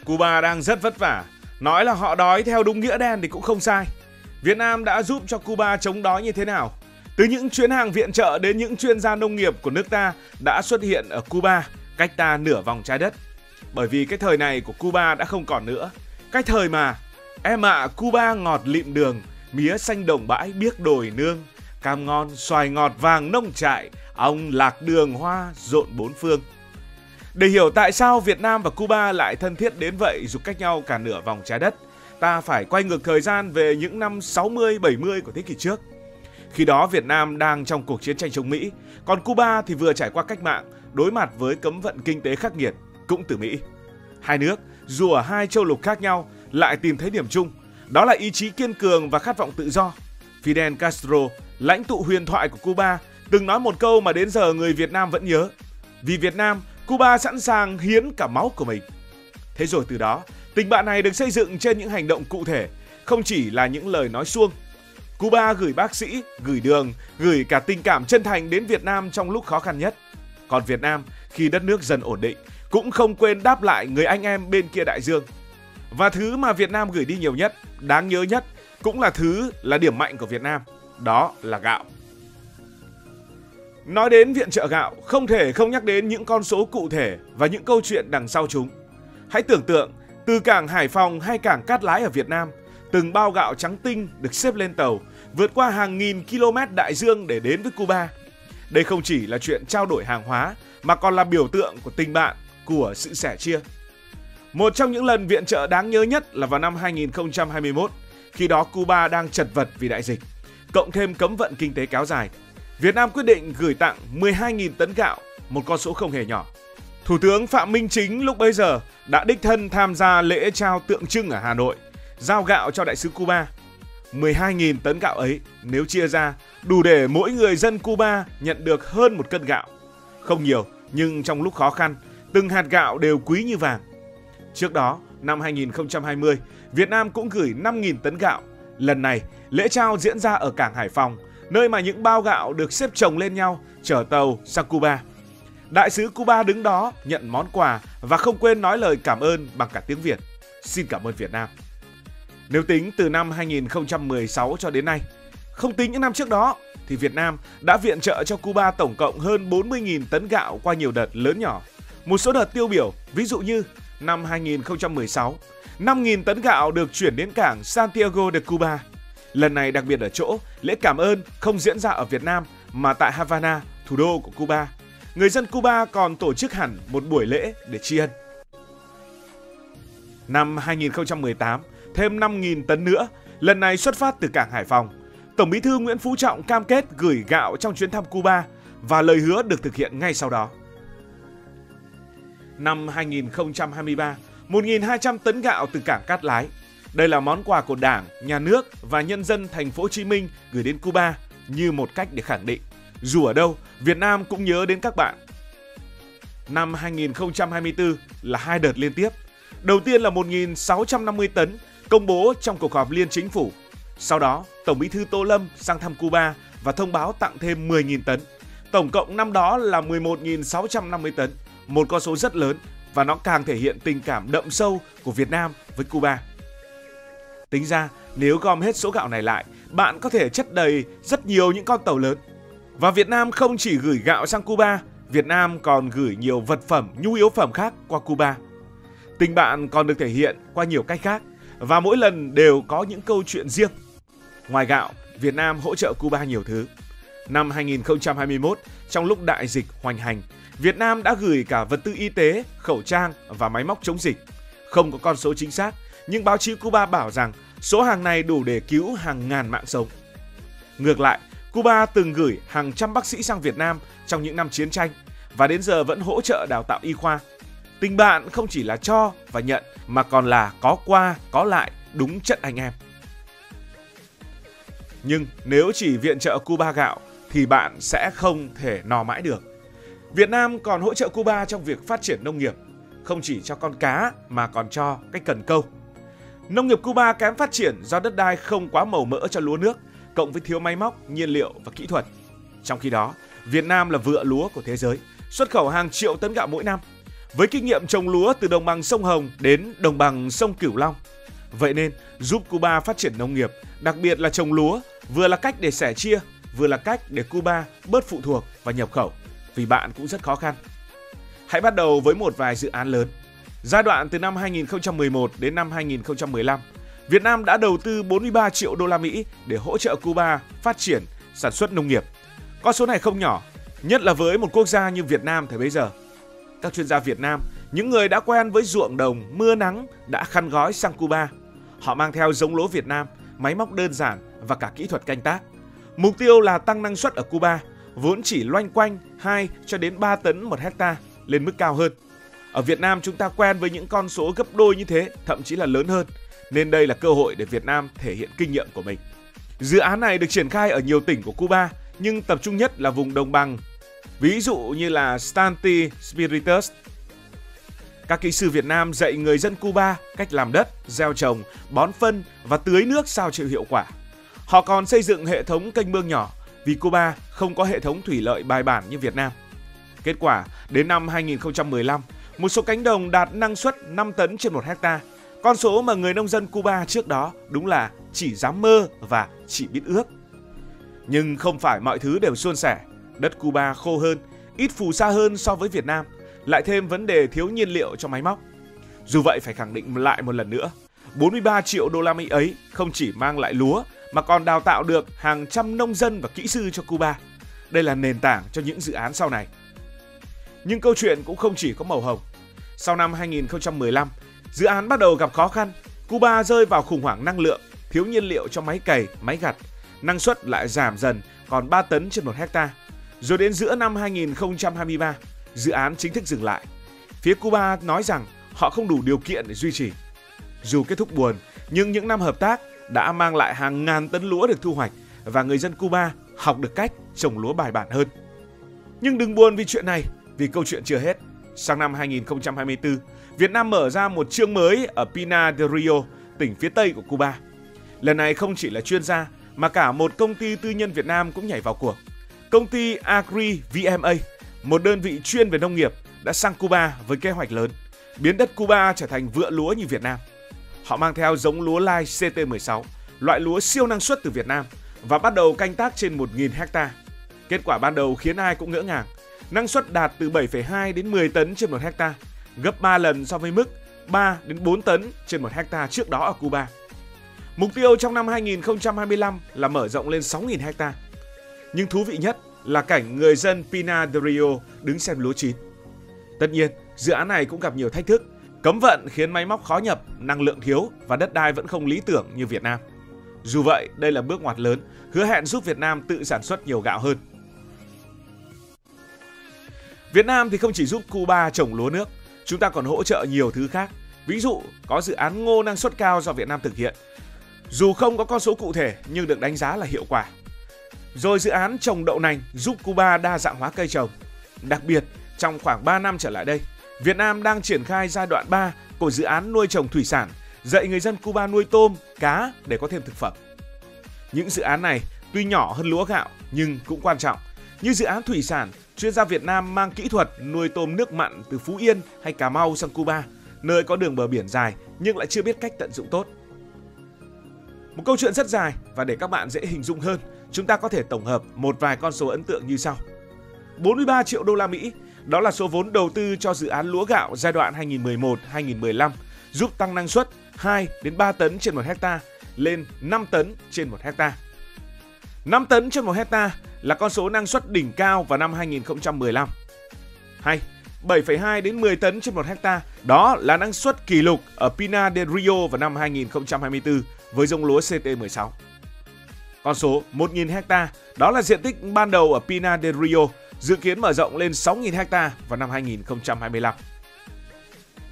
Cuba đang rất vất vả. Nói là họ đói theo đúng nghĩa đen thì cũng không sai. Việt Nam đã giúp cho Cuba chống đói như thế nào? Từ những chuyến hàng viện trợ đến những chuyên gia nông nghiệp của nước ta đã xuất hiện ở Cuba, cách ta nửa vòng trái đất. Bởi vì cái thời này của Cuba đã không còn nữa. Cái thời mà em ạ, Cuba ngọt lịm đường, mía xanh đồng bãi biếc đồi nương, cam ngon, xoài ngọt vàng nông trại, ong lạc đường hoa rộn bốn phương. Để hiểu tại sao Việt Nam và Cuba lại thân thiết đến vậy dù cách nhau cả nửa vòng trái đất, ta phải quay ngược thời gian về những năm 60-70 của thế kỷ trước. Khi đó Việt Nam đang trong cuộc chiến tranh chống Mỹ, còn Cuba thì vừa trải qua cách mạng, đối mặt với cấm vận kinh tế khắc nghiệt, cũng từ Mỹ. Hai nước, dù ở hai châu lục khác nhau, lại tìm thấy điểm chung, đó là ý chí kiên cường và khát vọng tự do. Fidel Castro, lãnh tụ huyền thoại của Cuba, từng nói một câu mà đến giờ người Việt Nam vẫn nhớ: vì Việt Nam, Cuba sẵn sàng hiến cả máu của mình. Thế rồi từ đó, tình bạn này được xây dựng trên những hành động cụ thể, không chỉ là những lời nói suông. Cuba gửi bác sĩ, gửi đường, gửi cả tình cảm chân thành đến Việt Nam trong lúc khó khăn nhất. Còn Việt Nam, khi đất nước dần ổn định, cũng không quên đáp lại người anh em bên kia đại dương. Và thứ mà Việt Nam gửi đi nhiều nhất, đáng nhớ nhất, cũng là điểm mạnh của Việt Nam, đó là gạo. Nói đến viện trợ gạo, không thể không nhắc đến những con số cụ thể và những câu chuyện đằng sau chúng. Hãy tưởng tượng, từ cảng Hải Phòng hay cảng Cát Lái ở Việt Nam, từng bao gạo trắng tinh được xếp lên tàu, vượt qua hàng nghìn km đại dương để đến với Cuba. Đây không chỉ là chuyện trao đổi hàng hóa, mà còn là biểu tượng của tình bạn, của sự sẻ chia. Một trong những lần viện trợ đáng nhớ nhất là vào năm 2021, khi đó Cuba đang chật vật vì đại dịch, cộng thêm cấm vận kinh tế kéo dài. Việt Nam quyết định gửi tặng 12.000 tấn gạo, một con số không hề nhỏ. Thủ tướng Phạm Minh Chính lúc bấy giờ đã đích thân tham gia lễ trao tượng trưng ở Hà Nội, giao gạo cho đại sứ Cuba. 12.000 tấn gạo ấy nếu chia ra đủ để mỗi người dân Cuba nhận được hơn 1 cân gạo. Không nhiều, nhưng trong lúc khó khăn, từng hạt gạo đều quý như vàng. Trước đó, năm 2020, Việt Nam cũng gửi 5.000 tấn gạo. Lần này, lễ trao diễn ra ở cảng Hải Phòng, nơi mà những bao gạo được xếp chồng lên nhau, chở tàu sang Cuba. Đại sứ Cuba đứng đó nhận món quà và không quên nói lời cảm ơn bằng cả tiếng Việt. Xin cảm ơn Việt Nam. Nếu tính từ năm 2016 cho đến nay, không tính những năm trước đó, thì Việt Nam đã viện trợ cho Cuba tổng cộng hơn 40.000 tấn gạo qua nhiều đợt lớn nhỏ. Một số đợt tiêu biểu, ví dụ như năm 2016, 5.000 tấn gạo được chuyển đến cảng Santiago de Cuba. Lần này đặc biệt ở chỗ, lễ cảm ơn không diễn ra ở Việt Nam mà tại Havana, thủ đô của Cuba. Người dân Cuba còn tổ chức hẳn một buổi lễ để tri ân. Năm 2018, thêm 5.000 tấn nữa, lần này xuất phát từ cảng Hải Phòng. Tổng Bí thư Nguyễn Phú Trọng cam kết gửi gạo trong chuyến thăm Cuba và lời hứa được thực hiện ngay sau đó. Năm 2023, 1.200 tấn gạo từ cảng Cát Lái. Đây là món quà của Đảng, Nhà nước và nhân dân thành phố Hồ Chí Minh gửi đến Cuba như một cách để khẳng định dù ở đâu, Việt Nam cũng nhớ đến các bạn. Năm 2024 là 2 đợt liên tiếp. Đầu tiên là 1.650 tấn công bố trong cuộc họp Liên Chính phủ. Sau đó, Tổng Bí thư Tô Lâm sang thăm Cuba và thông báo tặng thêm 10.000 tấn. Tổng cộng năm đó là 11.650 tấn, một con số rất lớn và nó càng thể hiện tình cảm đậm sâu của Việt Nam với Cuba. Tính ra, nếu gom hết số gạo này lại, bạn có thể chất đầy rất nhiều những con tàu lớn. Và Việt Nam không chỉ gửi gạo sang Cuba, Việt Nam còn gửi nhiều vật phẩm, nhu yếu phẩm khác qua Cuba. Tình bạn còn được thể hiện qua nhiều cách khác và mỗi lần đều có những câu chuyện riêng. Ngoài gạo, Việt Nam hỗ trợ Cuba nhiều thứ. Năm 2021, trong lúc đại dịch hoành hành, Việt Nam đã gửi cả vật tư y tế, khẩu trang và máy móc chống dịch. Không có con số chính xác, nhưng báo chí Cuba bảo rằng số hàng này đủ để cứu hàng ngàn mạng sống. Ngược lại, Cuba từng gửi hàng trăm bác sĩ sang Việt Nam trong những năm chiến tranh và đến giờ vẫn hỗ trợ đào tạo y khoa. Tình bạn không chỉ là cho và nhận mà còn là có qua, có lại, đúng chất anh em. Nhưng nếu chỉ viện trợ Cuba gạo thì bạn sẽ không thể no mãi được. Việt Nam còn hỗ trợ Cuba trong việc phát triển nông nghiệp, không chỉ cho con cá mà còn cho cái cần câu. Nông nghiệp Cuba kém phát triển do đất đai không quá màu mỡ cho lúa nước, cộng với thiếu máy móc, nhiên liệu và kỹ thuật. Trong khi đó, Việt Nam là vựa lúa của thế giới, xuất khẩu hàng triệu tấn gạo mỗi năm. với kinh nghiệm trồng lúa từ đồng bằng sông Hồng đến đồng bằng sông Cửu Long. Vậy nên giúp Cuba phát triển nông nghiệp, đặc biệt là trồng lúa, vừa là cách để sẻ chia, vừa là cách để Cuba bớt phụ thuộc vào nhập khẩu, vì bạn cũng rất khó khăn. Hãy bắt đầu với một vài dự án lớn. Giai đoạn từ năm 2011 đến năm 2015, Việt Nam đã đầu tư 43 triệu đô la Mỹ để hỗ trợ Cuba phát triển sản xuất nông nghiệp. Con số này không nhỏ, nhất là với một quốc gia như Việt Nam thời bấy giờ. Các chuyên gia Việt Nam, những người đã quen với ruộng đồng, mưa nắng đã khăn gói sang Cuba. Họ mang theo giống lúa Việt Nam, máy móc đơn giản và cả kỹ thuật canh tác. Mục tiêu là tăng năng suất ở Cuba, vốn chỉ loanh quanh 2 cho đến 3 tấn một hecta lên mức cao hơn. Ở Việt Nam chúng ta quen với những con số gấp đôi như thế, thậm chí là lớn hơn, nên đây là cơ hội để Việt Nam thể hiện kinh nghiệm của mình. Dự án này được triển khai ở nhiều tỉnh của Cuba, nhưng tập trung nhất là vùng đồng bằng, ví dụ như là Stanley Spiritus. Các kỹ sư Việt Nam dạy người dân Cuba cách làm đất, gieo trồng, bón phân và tưới nước sao cho hiệu quả. Họ còn xây dựng hệ thống kênh mương nhỏ vì Cuba không có hệ thống thủy lợi bài bản như Việt Nam. Kết quả, đến năm 2015, một số cánh đồng đạt năng suất 5 tấn trên 1 hecta, con số mà người nông dân Cuba trước đó đúng là chỉ dám mơ và chỉ biết ước. Nhưng không phải mọi thứ đều suôn sẻ. Đất Cuba khô hơn, ít phù sa hơn so với Việt Nam, lại thêm vấn đề thiếu nhiên liệu cho máy móc. Dù vậy phải khẳng định lại một lần nữa, 43 triệu đô la Mỹ ấy không chỉ mang lại lúa mà còn đào tạo được hàng trăm nông dân và kỹ sư cho Cuba. Đây là nền tảng cho những dự án sau này. Nhưng câu chuyện cũng không chỉ có màu hồng. Sau năm 2015, dự án bắt đầu gặp khó khăn. Cuba rơi vào khủng hoảng năng lượng, thiếu nhiên liệu cho máy cày, máy gặt. Năng suất lại giảm dần còn 3 tấn trên 1 hecta. Rồi đến giữa năm 2023, dự án chính thức dừng lại. Phía Cuba nói rằng họ không đủ điều kiện để duy trì. Dù kết thúc buồn, nhưng những năm hợp tác đã mang lại hàng ngàn tấn lúa được thu hoạch và người dân Cuba học được cách trồng lúa bài bản hơn. Nhưng đừng buồn vì chuyện này, vì câu chuyện chưa hết. Sang năm 2024, Việt Nam mở ra một chương mới ở Pinar del Rio, tỉnh phía Tây của Cuba. Lần này không chỉ là chuyên gia, mà cả một công ty tư nhân Việt Nam cũng nhảy vào cuộc. Công ty Agri VMA, một đơn vị chuyên về nông nghiệp, đã sang Cuba với kế hoạch lớn, biến đất Cuba trở thành vựa lúa như Việt Nam. Họ mang theo giống lúa lai CT16, loại lúa siêu năng suất từ Việt Nam, và bắt đầu canh tác trên 1.000 hecta. Kết quả ban đầu khiến ai cũng ngỡ ngàng. Năng suất đạt từ 7,2 đến 10 tấn trên 1 hecta, gấp 3 lần so với mức 3 đến 4 tấn trên 1 hecta trước đó ở Cuba. Mục tiêu trong năm 2025 là mở rộng lên 6.000 hecta. Nhưng thú vị nhất là cảnh người dân Pinar del Rio đứng xem lúa chín. Tất nhiên, dự án này cũng gặp nhiều thách thức. Cấm vận khiến máy móc khó nhập, năng lượng thiếu và đất đai vẫn không lý tưởng như Việt Nam. Dù vậy, đây là bước ngoặt lớn, hứa hẹn giúp Việt Nam tự sản xuất nhiều gạo hơn. Việt Nam thì không chỉ giúp Cuba trồng lúa nước, chúng ta còn hỗ trợ nhiều thứ khác. Ví dụ, có dự án ngô năng suất cao do Việt Nam thực hiện. Dù không có con số cụ thể nhưng được đánh giá là hiệu quả. Rồi dự án trồng đậu nành giúp Cuba đa dạng hóa cây trồng. Đặc biệt, trong khoảng 3 năm trở lại đây, Việt Nam đang triển khai giai đoạn 3 của dự án nuôi trồng thủy sản, dạy người dân Cuba nuôi tôm, cá để có thêm thực phẩm. Những dự án này tuy nhỏ hơn lúa gạo nhưng cũng quan trọng. Như dự án thủy sản, chuyên gia Việt Nam mang kỹ thuật nuôi tôm nước mặn từ Phú Yên hay Cà Mau sang Cuba, nơi có đường bờ biển dài nhưng lại chưa biết cách tận dụng tốt. Một câu chuyện rất dài và để các bạn dễ hình dung hơn, chúng ta có thể tổng hợp một vài con số ấn tượng như sau. 43 triệu đô la Mỹ, đó là số vốn đầu tư cho dự án lúa gạo giai đoạn 2011-2015, giúp tăng năng suất 2 đến 3 tấn trên 1 hecta lên 5 tấn trên 1 hecta. 5 tấn trên 1 hecta là con số năng suất đỉnh cao vào năm 2015. 7,2 đến 10 tấn trên 1 hecta, đó là năng suất kỷ lục ở Pinar del Rio vào năm 2024 với giống lúa CT16. Con số 1.000 hecta, đó là diện tích ban đầu ở Pinar del Rio, dự kiến mở rộng lên 6.000 hecta vào năm 2025.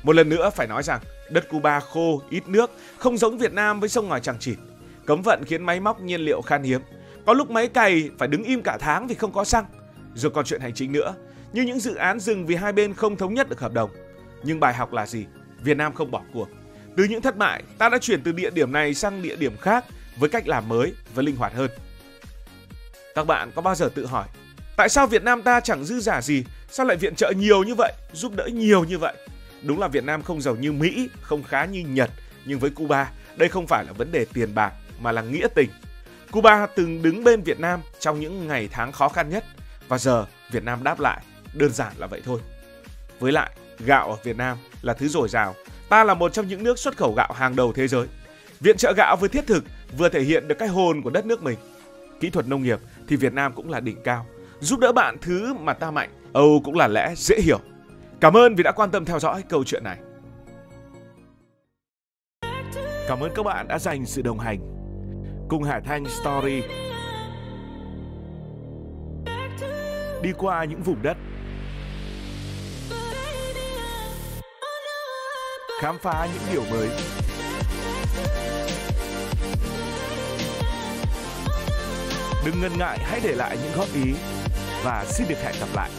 Một lần nữa phải nói rằng, đất Cuba khô, ít nước, không giống Việt Nam với sông ngòi Tràng Chỉn. Cấm vận khiến máy móc nhiên liệu khan hiếm. Có lúc máy cày phải đứng im cả tháng vì không có xăng. Rồi còn chuyện hành chính nữa, như những dự án dừng vì hai bên không thống nhất được hợp đồng. Nhưng bài học là gì? Việt Nam không bỏ cuộc. Từ những thất bại, ta đã chuyển từ địa điểm này sang địa điểm khác với cách làm mới và linh hoạt hơn. Các bạn có bao giờ tự hỏi, tại sao Việt Nam ta chẳng dư giả gì Sao lại viện trợ nhiều như vậy, giúp đỡ nhiều như vậy? Đúng là Việt Nam không giàu như Mỹ, không khá như Nhật, nhưng với Cuba, đây không phải là vấn đề tiền bạc mà là nghĩa tình. Cuba từng đứng bên Việt Nam trong những ngày tháng khó khăn nhất và giờ Việt Nam đáp lại, đơn giản là vậy thôi. Với lại, gạo ở Việt Nam là thứ dồi dào, ta là một trong những nước xuất khẩu gạo hàng đầu thế giới. Viện trợ gạo vừa thiết thực, vừa thể hiện được cái hồn của đất nước mình. Kỹ thuật nông nghiệp thì Việt Nam cũng là đỉnh cao. Giúp đỡ bạn thứ mà ta mạnh, Âu cũng là lẽ dễ hiểu. Cảm ơn vì đã quan tâm theo dõi câu chuyện này. Cảm ơn các bạn đã dành sự đồng hành cùng Hải Thanh Story đi qua những vùng đất, khám phá những điều mới. Đừng ngần ngại, hãy để lại những góp ý và xin được hẹn gặp lại.